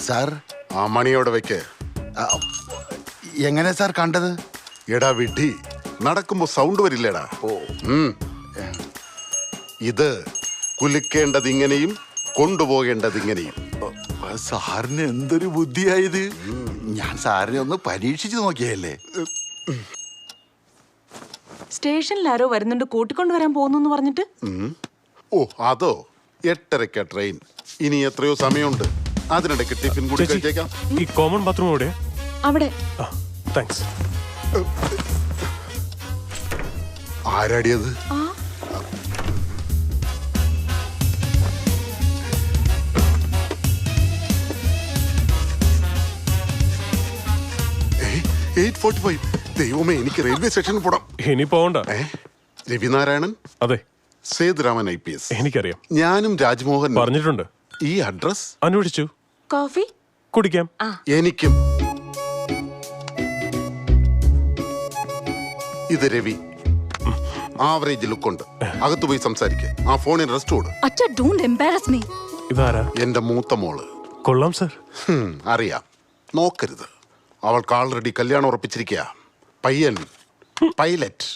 Sir ആ മണിയോടെ വെക്ക്. എങ്ങനെ സാർ കണ്ടത്? എടാ വിഡ്ഢി, നടക്കുമ്പോ സൗണ്ട് വരില്ലേടാ. ഇത് കുലുക്കേണ്ടത് ഇങ്ങനെയും കൊണ്ടുപോകേണ്ടത് ഇങ്ങനെയും. സാറിന് എന്തൊരു ബുദ്ധിയായത്. ഞാൻ സാറിനെ ഒന്ന് പരീക്ഷിച്ചു നോക്കിയല്ലേ. സ്റ്റേഷനിൽ ആരോ വരുന്നുണ്ട്, കൂട്ടിക്കൊണ്ടുവരാൻ പോകുന്നു പറഞ്ഞിട്ട്. ഓ അതോ, 8:30 ട്രെയിൻ. ഇനി എത്രയോ സമയമുണ്ട്. അതിനിടയ്ക്ക് ടിഫിൻ കൂടി കഴിച്ചേക്കാം. ഈ കോമൺ ബാത്റൂം എവിടെ? അവിടെ. താങ്ക്സ്. ആരാടിയത്? ദൈവമേ, എനിക്ക് റെയിൽവേ സ്റ്റേഷനിൽ പോടാം. ഇനി പോകണ്ട. രവിനാരായണൻ? അതെ. സേതുരാമൻ IPS. എനിക്കറിയാം. ഞാനും രാജ്മോഹൻ പറഞ്ഞിട്ടുണ്ട്. ഈ അഡ്രസ് അന്വേഷിച്ചു. കോഫി കുടിക്കാം. എനിക്കും. ഇത് രവി. ആവറേജ് ലുക്കുണ്ട്. അകത്ത് പോയി സംസാരിക്കേ. ആ ഫോണിൽ റെസ്റ്റ് കൊടു. അച്ഛാ, ഡോണ്ട് എംബാരസ് മീ. ഇതാരാ? എന്റെ മൂത്ത മോള്. കൊള്ളാം സർ. അറിയാം. നോക്കരുത്. അവൾക്ക് ആൾറെഡി കല്യാണം ഉറപ്പിച്ചിരിക്കുക. പയ്യൻ പൈലറ്റ്.